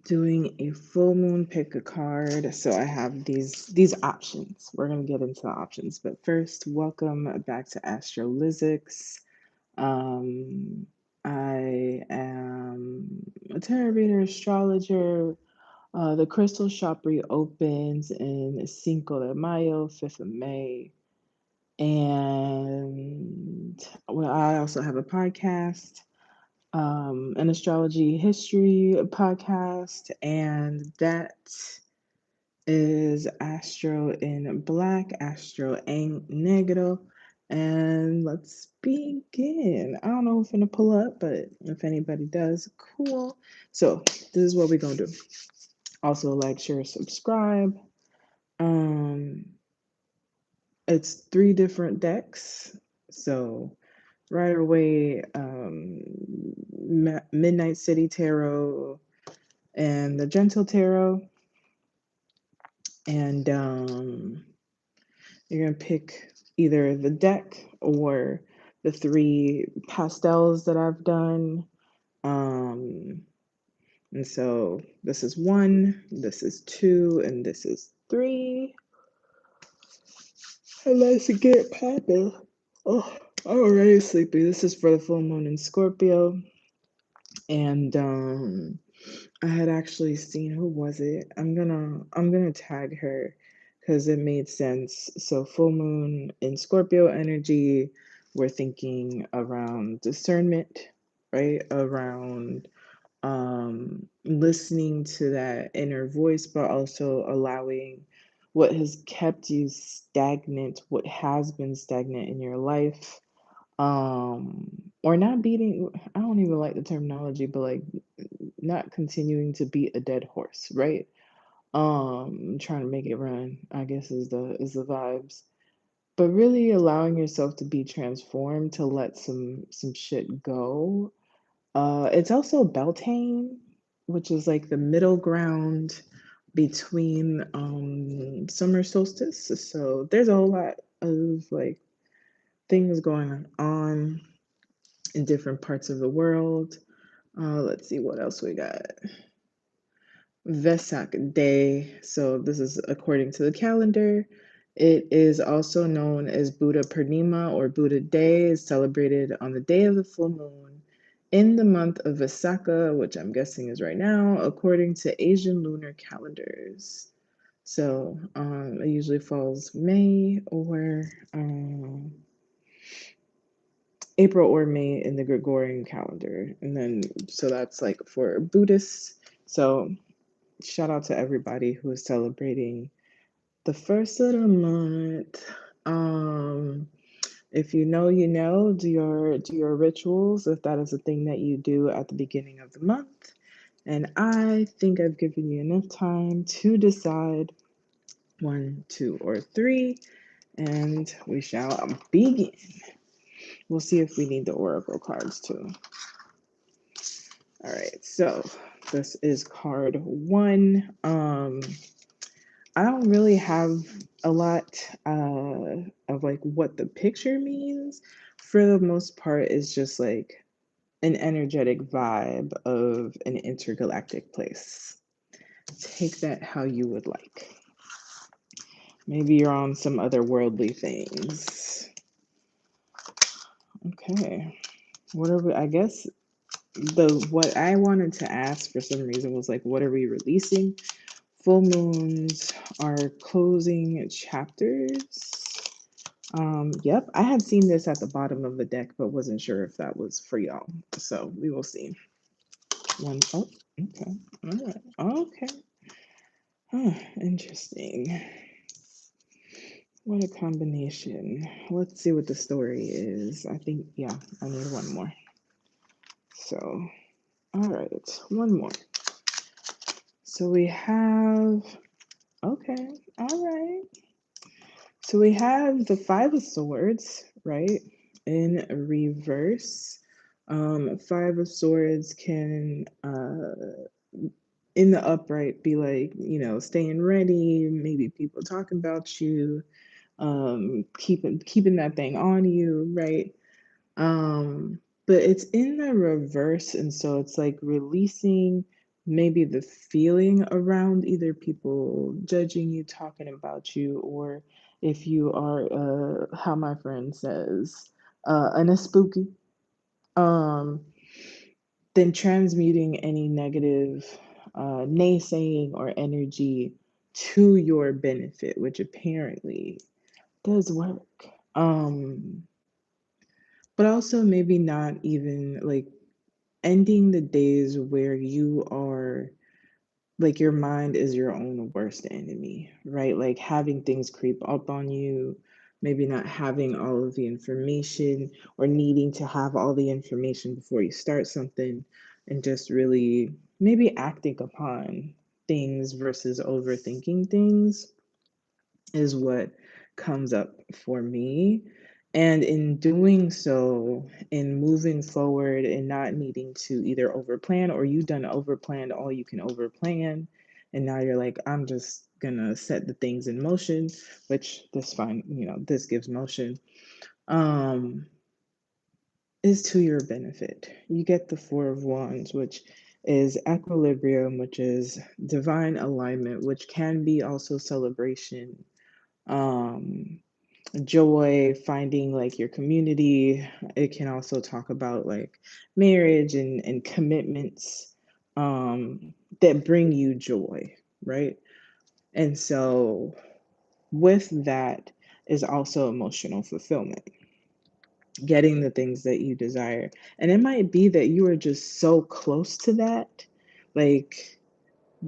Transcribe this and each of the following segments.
doing a full moon pick a card. So I have these options. We're gonna get into the options, but first, welcome back to Astrolyszics. Um, I am a tarot reader, astrologer. The crystal shop reopens in Cinco de Mayo, 5th of May. And well, I also have a podcast, an astrology history podcast, and that is Astro in Black, Astro in Negro. And let's begin. I don't know if I'm gonna pull up, but if anybody does, cool. So this is what we're gonna do. Also, like, share, subscribe. Um, it's 3 different decks. So Rider Waite, Midnight City Tarot, and the Gentle Tarot. And you're going to pick either the deck or the 3 pastels that I've done. And so this is 1, this is 2, and this is 3. And let's get popping. Oh, I'm already sleepy. This is for the full moon in Scorpio. And I had actually seen, who was it? I'm gonna tag her because it made sense. So full moon in Scorpio energy, we're thinking around discernment, right? Around listening to that inner voice, but also allowing what has kept you stagnant, what has been stagnant in your life, or not beating, I don't even like the terminology, but like not continuing to beat a dead horse, right? Trying to make it run, I guess is the vibes. But really allowing yourself to be transformed, to let some shit go. It's also Beltane, which is like the middle ground between summer solstice. So there's a whole lot of like things going on in different parts of the world. Let's see what else we got. Vesak Day. So this is according to the calendar. It is also known as Buddha Purnima or Buddha Day, is celebrated on the day of the full moon in the month of Visakha, which I'm guessing is right now, according to Asian lunar calendars. So it usually falls May or April or May in the Gregorian calendar. And then, so that's like for Buddhists. So shout out to everybody who is celebrating the first of the month. If you know, you know, do your rituals if that is a thing that you do at the beginning of the month. And I think I've given you enough time to decide 1, 2, or 3, and we shall begin. We'll see if we need the oracle cards too. All right, so this is card 1. I don't really have a lot of like what the picture means. For the most part, it's just like an energetic vibe of an intergalactic place. Take that how you would like. Maybe you're on some otherworldly things. Okay. I guess what I wanted to ask for some reason was like, what are we releasing? Full moons are closing chapters. Yep, I had seen this at the bottom of the deck, but wasn't sure if that was for y'all. So we will see. Oh, okay. All right. Okay. Huh, interesting. What a combination. Let's see what the story is. I think, yeah, I need one more. So, all right, one more. So we have, okay, all right. So we have the Five of Swords, right, in reverse. Five of Swords can, in the upright, be like, staying ready, maybe people talking about you, keeping that thing on you, right? But it's in the reverse, and so it's like releasing, maybe the feeling around either people judging you, talking about you, or if you are, how my friend says, an a spooky, um, then transmuting any negative naysaying or energy to your benefit, which apparently does work. But also maybe not even like ending the days where you are like your mind is your own worst enemy, right? Like having things creep up on you, maybe not having all of the information or needing to have all the information before you start something, and just really maybe acting upon things versus overthinking things is what comes up for me. And in doing so, in moving forward and not needing to either overplan, or you done overplanned all you can overplan, and now you're like, I'm just gonna set the things in motion, which this fine, this gives motion, um, is to your benefit. You get the Four of Wands, which is equilibrium, which is divine alignment, which can be also celebration, um joy, finding like your community. It can also talk about like marriage and commitments that bring you joy, right? And so with that is also emotional fulfillment, getting the things that you desire. And it might be that you are just so close to that, like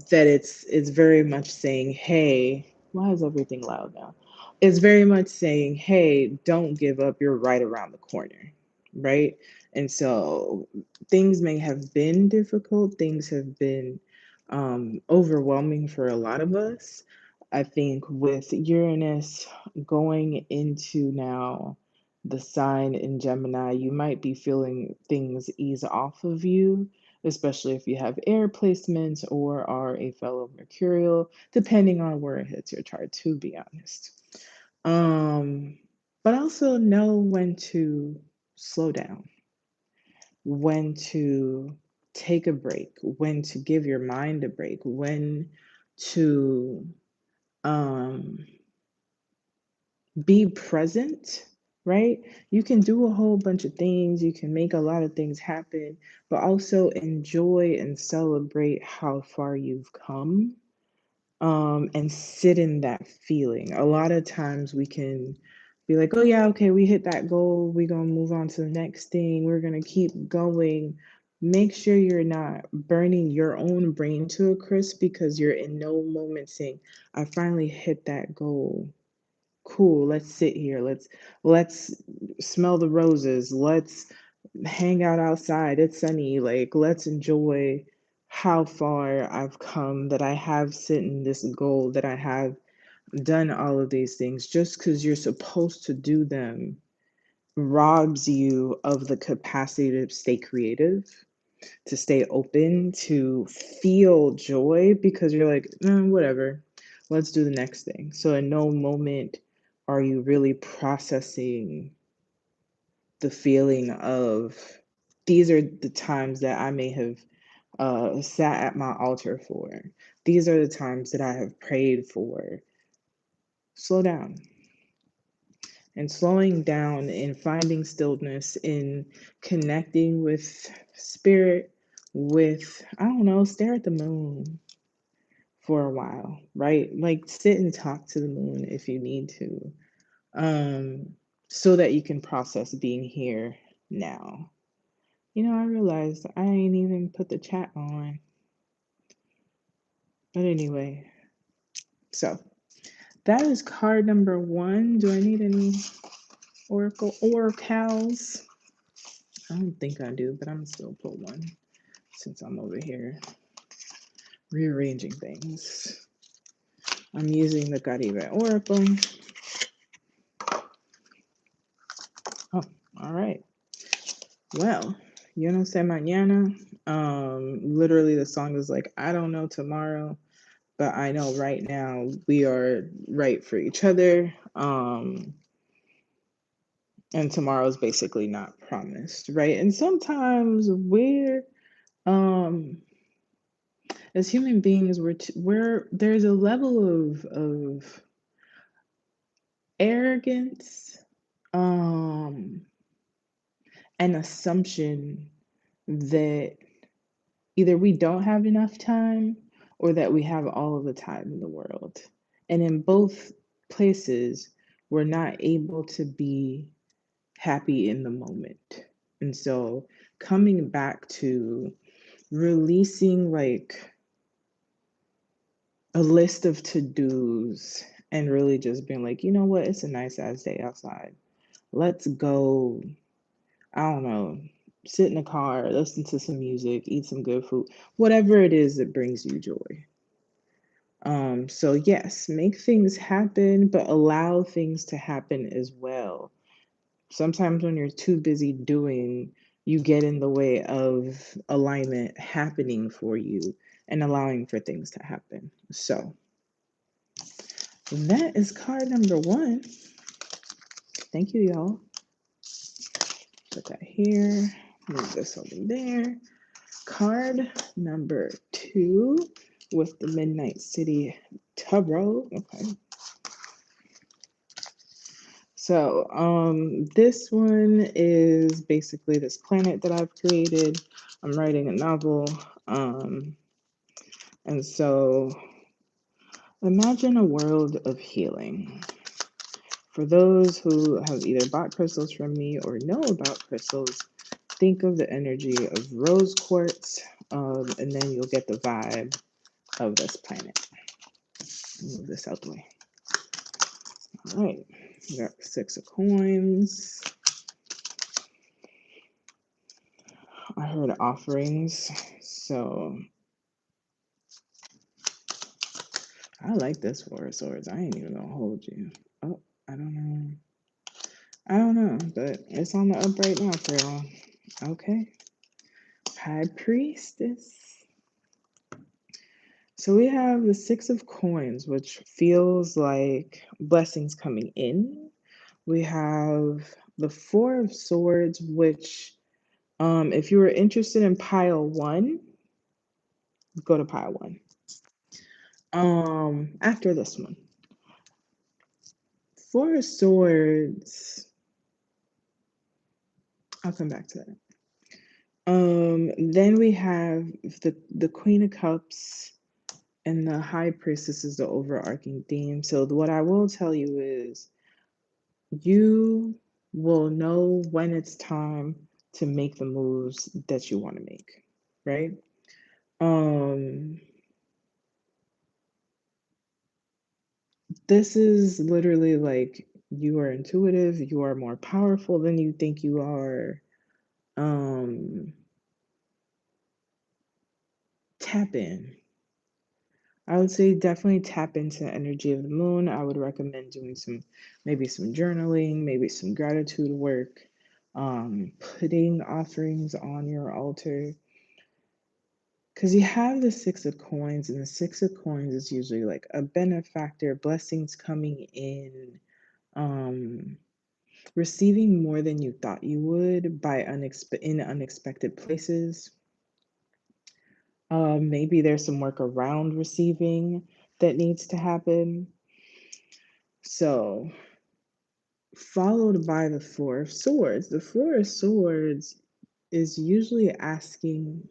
that it's very much saying, hey, why is everything loud now? It's very much saying, hey, don't give up, you're right around the corner, right? And so things may have been difficult, things have been overwhelming for a lot of us. I think with Uranus going into now the sign in Gemini, you might be feeling things ease off of you, especially if you have air placements or are a fellow Mercurial, depending on where it hits your chart, to be honest. Um, but also know when to slow down, when to take a break, when to give your mind a break, when to um, be present, right? You can do a whole bunch of things, you can make a lot of things happen, but also enjoy and celebrate how far you've come, and sit in that feeling. A lot of times we can be like, oh, yeah, okay, we hit that goal, we're going to move on to the next thing, we're going to keep going. Make sure you're not burning your own brain to a crisp because you're in no moment saying, I finally hit that goal. Cool, let's sit here, let's smell the roses, let's hang out outside, it's sunny, like let's enjoy how far I've come, that I have set in this goal, that I have done all of these things. Just because you're supposed to do them robs you of the capacity to stay creative, to stay open, to feel joy, because you're like, whatever, let's do the next thing. So in no moment are you really processing the feeling of, these are the times that I may have sat at my altar for. These are the times that I have prayed for. Slow down. And slowing down and finding stillness in connecting with spirit, with, I don't know, stare at the moon for a while, right? Like sit and talk to the moon if you need to, so that you can process being here now. I realized I ain't even put the chat on. But anyway, so that is card number one. Do I need any oracles? I don't think I do, but I'm gonna still pull one since I'm over here rearranging things. I'm using the Caribe Oracle. Oh, all right. Well, yo no sé mañana. Literally the song is like, I don't know tomorrow, but I know right now we are right for each other. And tomorrow's basically not promised, right? And sometimes we're um as human beings, we're there's a level of arrogance, um, and assumption that either we don't have enough time or that we have all of the time in the world. And in both places, we're not able to be happy in the moment. And so coming back to releasing like a list of to-dos and really just being like, you know what, it's a nice ass day outside. Let's go, I don't know, sit in a car, listen to some music, eat some good food, whatever it is that brings you joy. So yes, make things happen, but allow things to happen as well. Sometimes when you're too busy doing, you get in the way of alignment happening for you and allowing for things to happen. So that is card number one. Thank you, y'all. Put that here. Move this over there. Card number two with the Midnight City Tarot. Okay. So this one is basically this planet that I've created. I'm writing a novel. And so imagine a world of healing. For those who have either bought crystals from me or know about crystals, think of the energy of rose quartz, and then you'll get the vibe of this planet. Move this out the way. All right, we got 6 of coins. I heard offerings, so I like this Four of Swords. I ain't even gonna hold you. Oh, I don't know. I don't know, but it's on the up right now for y'all. Okay. High Priestess. So we have the 6 of coins, which feels like blessings coming in. We have the 4 of swords, which if you were interested in pile 1, go to pile 1. After this one. 4 of swords. I'll come back to that. Then we have the Queen of Cups and the High Priestess is the overarching theme. So what I will tell you is you will know when it's time to make the moves that you want to make, right? This is literally like you are intuitive, you are more powerful than you think you are. Tap in. I would say definitely tap into the energy of the moon. I would recommend doing maybe some journaling, maybe some gratitude work, putting offerings on your altar. Because you have the 6 of coins, and the 6 of coins is usually like a benefactor, blessings coming in, receiving more than you thought you would in unexpected places. Maybe there's some work around receiving that needs to happen. So, followed by the 4 of swords. The 4 of swords is usually asking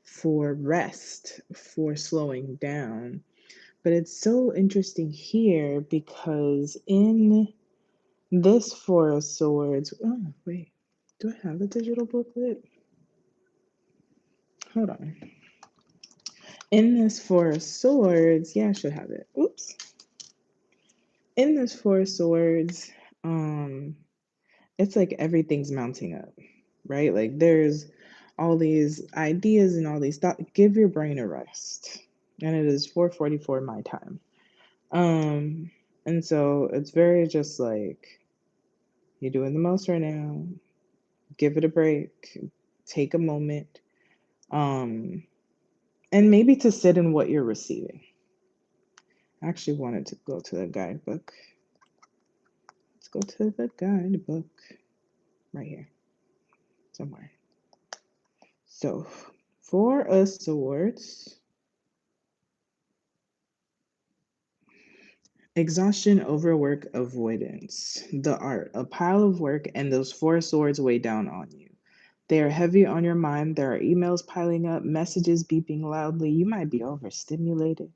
for rest, for slowing down. But it's so interesting here because in this 4 of swords, oh, wait, do I have a digital booklet? Hold on. In this 4 of swords, yeah, I should have it. Oops. In this 4 of swords, it's like everything's mounting up, right? Like there's all these ideas and all these thoughts. Give your brain a rest. And it is 4:44 my time. And so it's very just like you're doing the most right now. Give it a break. Take a moment. And maybe to sit in what you're receiving. I actually wanted to go to the guidebook. Let's go to the guidebook right here somewhere. So, 4 of swords. Exhaustion, overwork, avoidance. The art, a pile of work, and those four swords weigh down on you. They are heavy on your mind. There are emails piling up, messages beeping loudly. You might be overstimulated.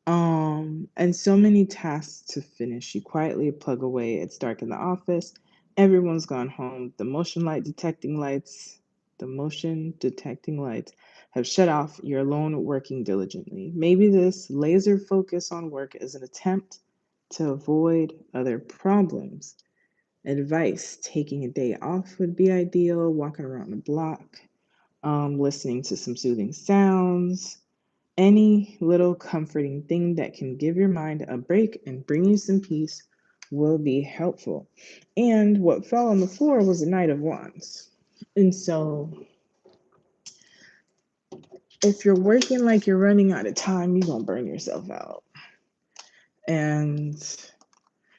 And so many tasks to finish. You quietly plug away. It's dark in the office. Everyone's gone home. The motion detecting lights have shut off. You're alone working diligently. Maybe this laser focus on work is an attempt to avoid other problems. Advice, taking a day off would be ideal, walking around the block, listening to some soothing sounds, any little comforting thing that can give your mind a break and bring you some peace will be helpful. And what fell on the floor was a Knight of Wands. And so, if you're working like you're running out of time, you're going to burn yourself out. And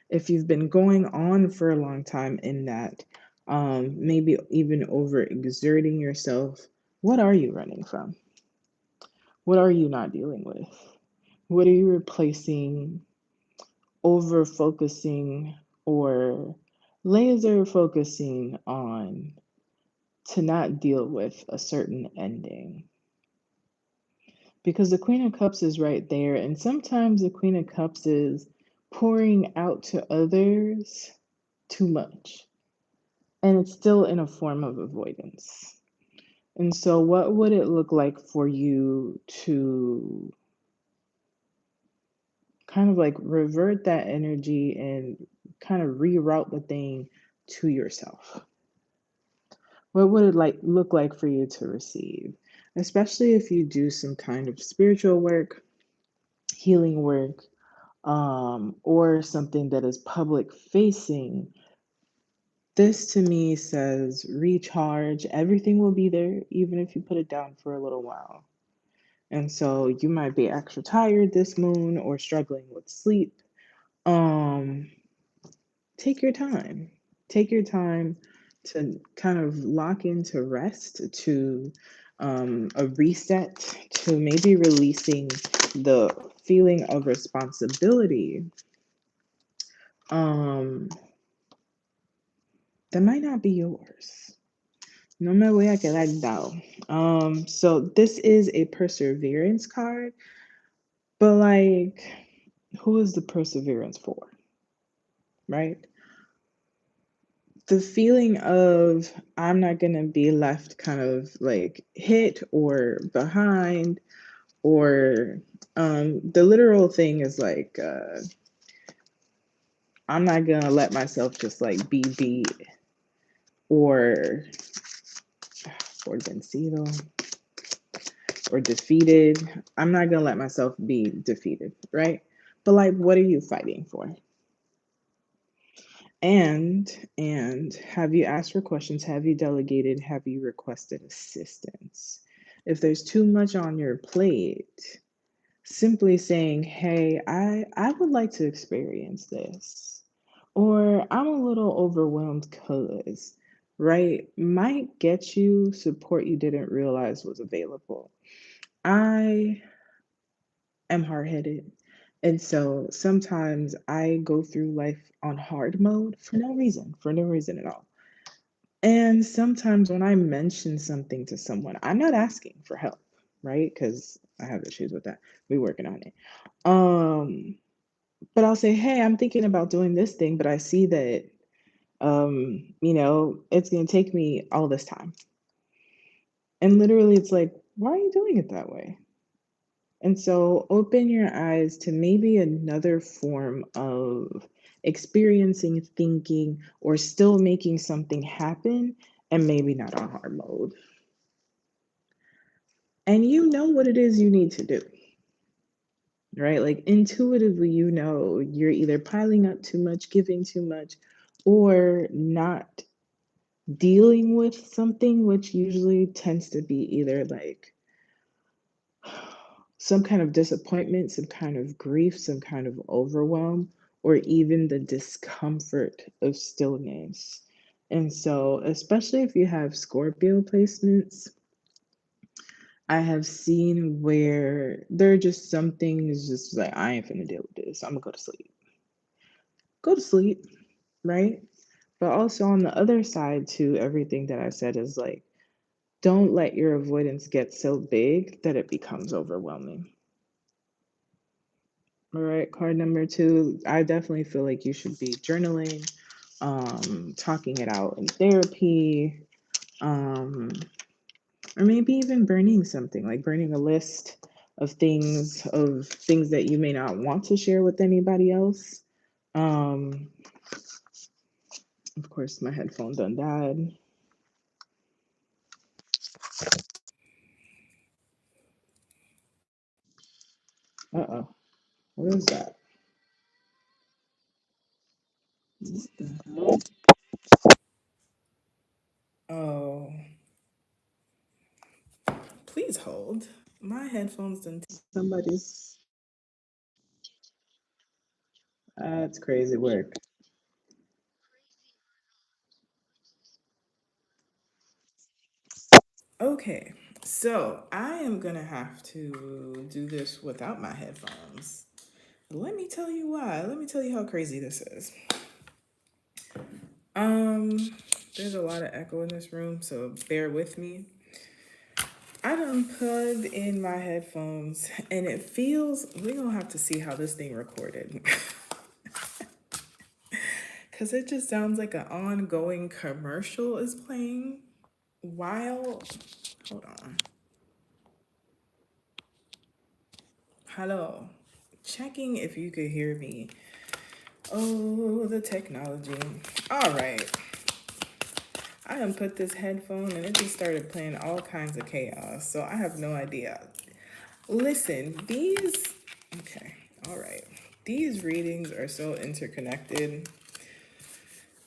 if you've been going on for a long time in that, maybe even overexerting yourself, what are you running from? What are you not dealing with? What are you replacing over focusing or laser focusing on to not deal with a certain ending? Because the Queen of Cups is right there, and sometimes the Queen of Cups is pouring out to others too much, and it's still in a form of avoidance. And so, what would it look like for you to kind of like revert that energy and kind of reroute the thing to yourself? What would it look like for you to receive? Especially if you do some kind of spiritual work, healing work, or something that is public facing. This to me says recharge. Everything will be there, even if you put it down for a little while. And so you might be extra tired this moon or struggling with sleep. Um, Take your time. Take your time to kind of lock into rest, to a reset, to maybe releasing the feeling of responsibility that might not be yours. No me voy a quedar dado. So this is a perseverance card, but like, who is the perseverance for? Right? The feeling of I'm not going to be left kind of like hit or behind, or the literal thing is like, I'm not going to let myself just like be beat or vencido or defeated. I'm not going to let myself be defeated, right? But like, what are you fighting for? And have you asked for questions? Have you delegated? Have you requested assistance? If there's too much on your plate, simply saying, hey, I would like to experience this, or I'm a little overwhelmed because, right, might get you support you didn't realize was available. I am hard-headed. And so sometimes I go through life on hard mode for no reason at all. And sometimes when I mention something to someone, I'm not asking for help, right? Because I have issues with that. We're working on it. But I'll say, hey, I'm thinking about doing this thing, but I see that, it's going to take me all this time. And literally, it's like, why are you doing it that way? And so open your eyes to maybe another form of experiencing, thinking, or still making something happen, and maybe not on hard mode. And you know what it is you need to do, right? Like intuitively, you know you're either piling up too much, giving too much, or not dealing with something, which usually tends to be either like some kind of disappointment, some kind of grief, some kind of overwhelm, or even the discomfort of stillness. And so, especially if you have Scorpio placements, I have seen where there are just some things just like, I ain't finna deal with this. I'm gonna go to sleep. go to sleep, right? But also on the other side to everything that I said is like, don't let your avoidance get so big that it becomes overwhelming. All right, card number 2, I definitely feel like you should be journaling, talking it out in therapy, or maybe even burning something, like burning a list of things that you may not want to share with anybody else. Um, of course, my headphone done died. Uh-oh, what is that? What the hell? Oh, please hold. My headphones done. Somebody's. That's crazy work. Okay, so I am gonna have to do this without my headphones. Let me tell you why. Let me tell you how crazy this is. Um, there's a lot of echo in this room, so bear with me. I done plugged in my headphones and it feels, we're gonna have to see how this thing recorded. Cause it just sounds like an ongoing commercial is playing while, hold on. Hello. Checking if you could hear me. Oh, the technology. All right. I done put this headphone and it just started playing all kinds of chaos. So I have no idea. Listen, okay, all right. These readings are so interconnected.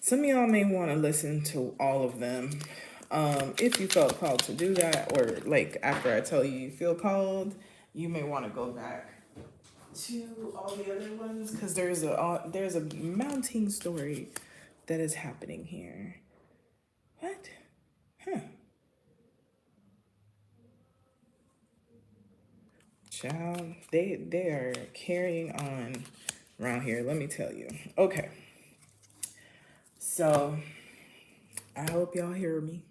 Some of y'all may want to listen to all of them. If you felt called to do that, or like after I tell you you feel called, you may want to go back to all the other ones because there's a mounting story that is happening here. What? Huh. Child, they are carrying on around here. Let me tell you. Okay, so I hope y'all hear me.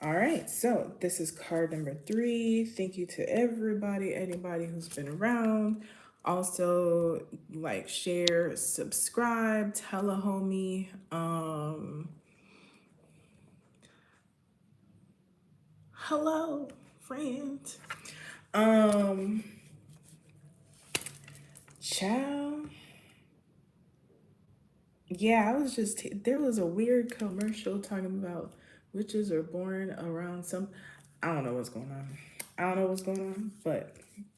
All right, so this is card number 3. Thank you to anybody who's been around. Also, like, share, subscribe, tell a homie. Hello, friend. Um, Ciao. Yeah, there was a weird commercial talking about witches are born around some, I don't know what's going on. I don't know what's going on, but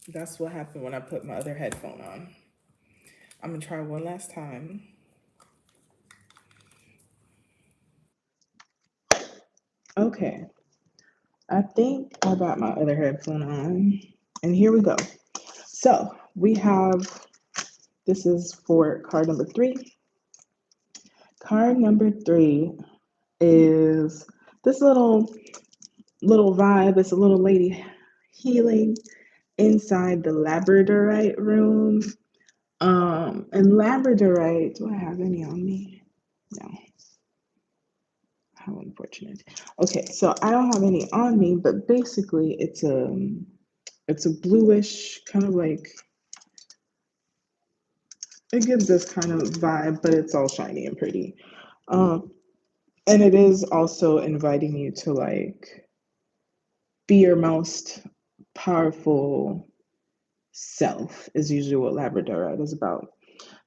that's what happened when I put my other headphone on. I'm gonna try one last time. Okay, I think I got my other headphone on, and here we go. So we have, this is for card number 3. Card number 3 is this little vibe. It's a little lady healing inside the Labradorite room. And Labradorite, do I have any on me? No. How unfortunate. Okay, so I don't have any on me, but basically it's a bluish kind of like, it gives this kind of vibe, but it's all shiny and pretty. And it is also inviting you to like be your most powerful self is usually what Labradorite is about.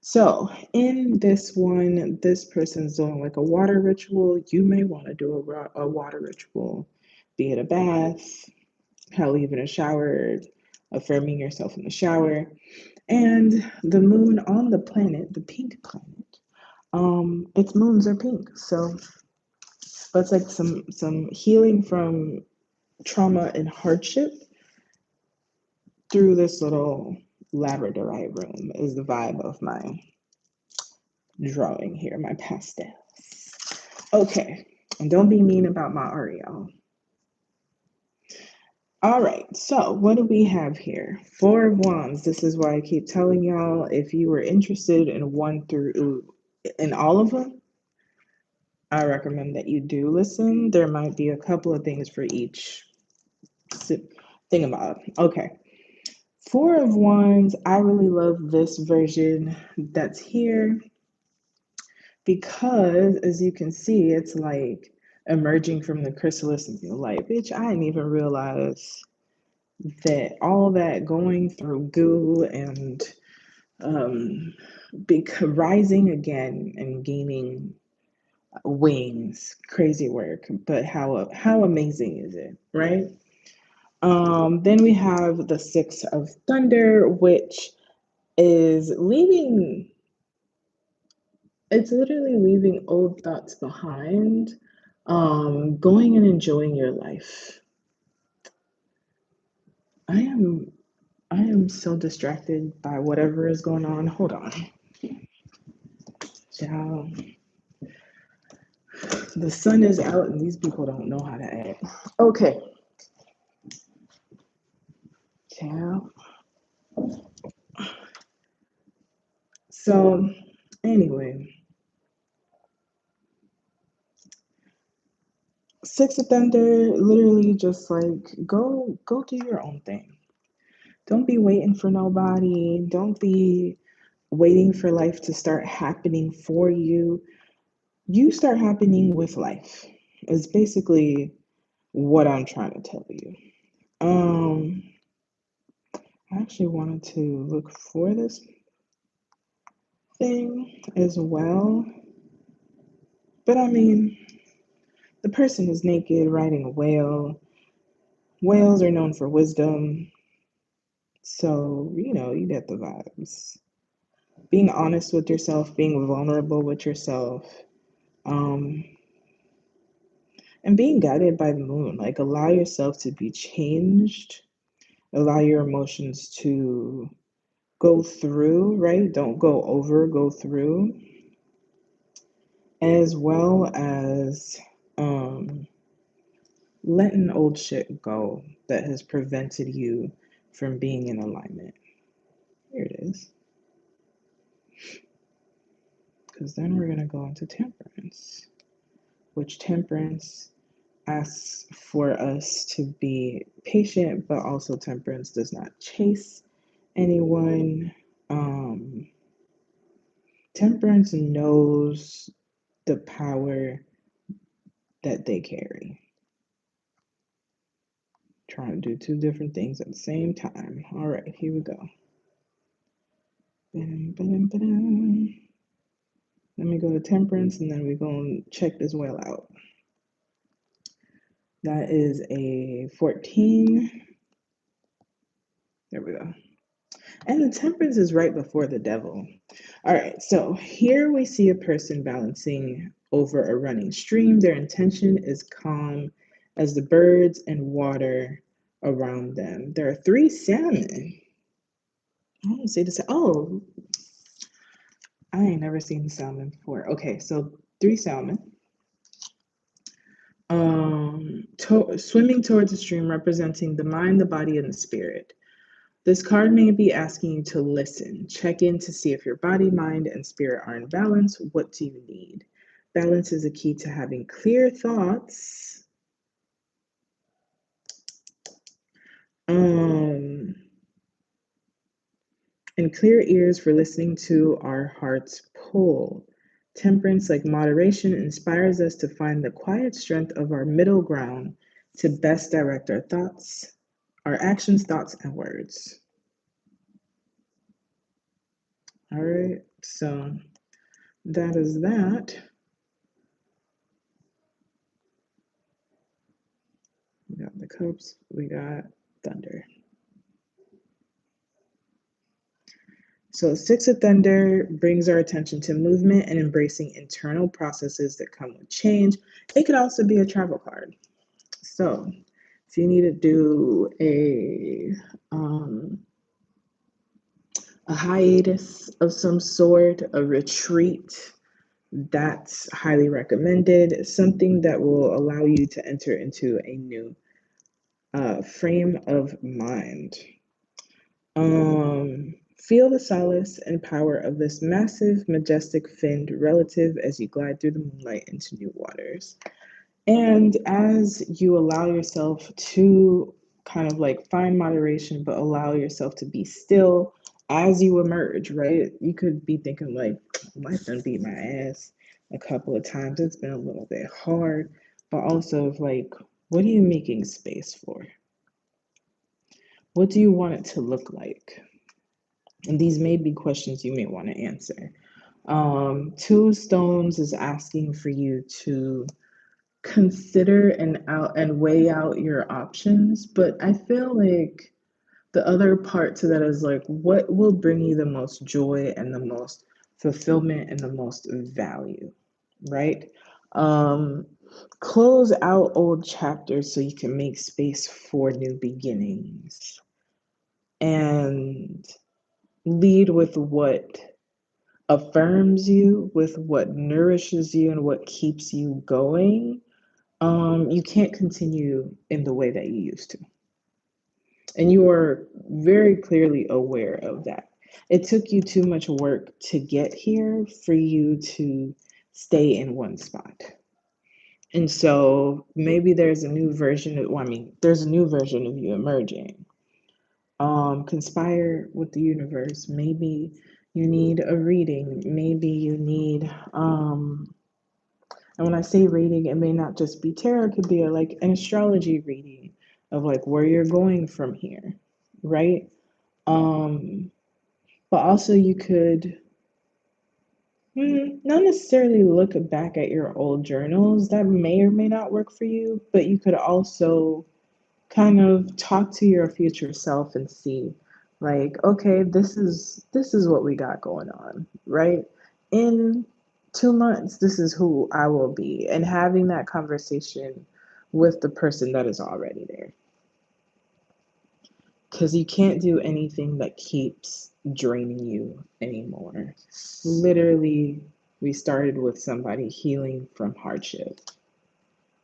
So in this one, this person's doing like a water ritual. You may want to do a water ritual, be it a bath, hell, even a shower, affirming yourself in the shower. And the moon on the planet, the pink planet, its moons are pink. So that's like some healing from trauma and hardship through this little Labradorite room is the vibe of my drawing here, my pastels. Okay, and don't be mean about my Oreo. All right, so what do we have here? Four of Wands. This is why I keep telling y'all, if you were interested in in all of them, I recommend that you do listen. There might be a couple of things for each thing about. Okay. Four of Wands. I really love this version that's here because, as you can see, it's like emerging from the chrysalis and being like, bitch, I didn't even realize that all that going through goo and rising again and gaining wings, crazy work, but how amazing is it, right? Then we have the Six of Thunder, which is leaving, it's literally leaving old thoughts behind, going and enjoying your life. I am I am so distracted by whatever is going on. Hold on. Child, the sun is out and these people don't know how to act. Okay. Child. So, anyway, Six of Thunder, literally just like go do your own thing. Don't be waiting for nobody. Don't be waiting for life to start happening for you. You start happening with life. Is basically what I'm trying to tell you. Um, I actually wanted to look for this thing as well. But I mean, the person is naked riding a whale. Whales are known for wisdom. So, you get the vibes. Being honest with yourself, being vulnerable with yourself, um, and being guided by the moon. Like, allow yourself to be changed, allow your emotions to go through, right? Don't go over, go through, as well as letting old shit go that has prevented you from being in alignment. Here it is. Because then we're going to go into temperance, which temperance asks for us to be patient, but also temperance does not chase anyone. Temperance knows the power that they carry. Trying to do two different things at the same time. All right, here we go. Let me go to temperance and then we're going to check this whale out. That is a 14. There we go. And the temperance is right before the devil. All right, so here we see a person balancing over a running stream. Their intention is calm as the birds and water around them. There are 3 salmon. I don't see this. Oh, I ain't never seen the salmon before. Okay, so 3 salmon. Swimming towards a stream representing the mind, the body, and the spirit. This card may be asking you to listen. Check in to see if your body, mind, and spirit are in balance. What do you need? Balance is a key to having clear thoughts. And clear ears for listening to our heart's pull. Temperance, like moderation, inspires us to find the quiet strength of our middle ground to best direct our thoughts, our actions, thoughts, and words. All right, so that is that. We got the cups, we got thunder. So Six of Thunder brings our attention to movement and embracing internal processes that come with change. It could also be a travel card. So if you need to do a hiatus of some sort, a retreat, that's highly recommended. Something that will allow you to enter into a new frame of mind. Feel the solace and power of this massive, majestic finned relative as you glide through the moonlight into new waters. And as you allow yourself to kind of like find moderation, but allow yourself to be still as you emerge, right? You could be thinking, like, life done beat my ass a couple of times. It's been a little bit hard, but also, like, what are you making space for? What do you want it to look like? And these may be questions you may want to answer. Two Stones is asking for you to consider and weigh out your options, but I feel like the other part to that is like, what will bring you the most joy and the most fulfillment and the most value, right? Um, Close out old chapters so you can make space for new beginnings, and lead with what affirms you, with what nourishes you, and what keeps you going. You can't continue in the way that you used to. And you are very clearly aware of that. It took you too much work to get here for you to stay in one spot. And so maybe there's a new version of, well, I mean, there's a new version of you emerging. Conspire with the universe. Maybe you need a reading. Maybe you need, and when I say reading, it may not just be tarot, it could be like an astrology reading of like where you're going from here, right? Um, but also you could not necessarily look back at your old journals. That may or may not work for you, but you could also kind of talk to your future self and see, like, okay, this is what we got going on, right? In 2 months, this is who I will be, and having that conversation with the person that is already there, because you can't do anything that keeps draining you anymore. Literally, we started with somebody healing from hardship,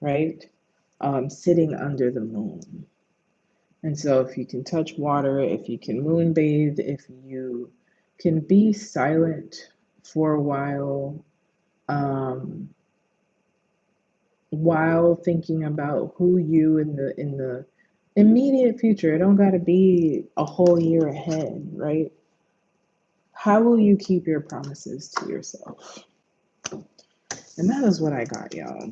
right? Sitting under the moon. And so, if you can touch water, if you can moonbathe, if you can be silent for a um, while thinking about who you in the immediate future, it don't got to be a whole year ahead, right? How will you keep your promises to yourself? And that is what I got, y'all.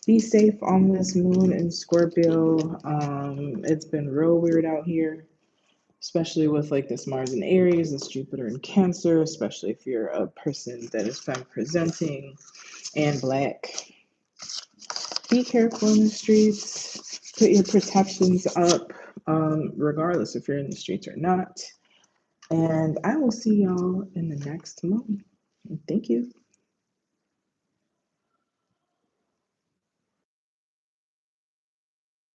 Be safe on this moon in Scorpio. It's been real weird out here, especially with like this Mars in Aries, this Jupiter in Cancer, especially if you're a person that is femme presenting and Black. Be careful in the streets. Put your protections up, regardless if you're in the streets or not. And I will see y'all in the next moon. Thank you.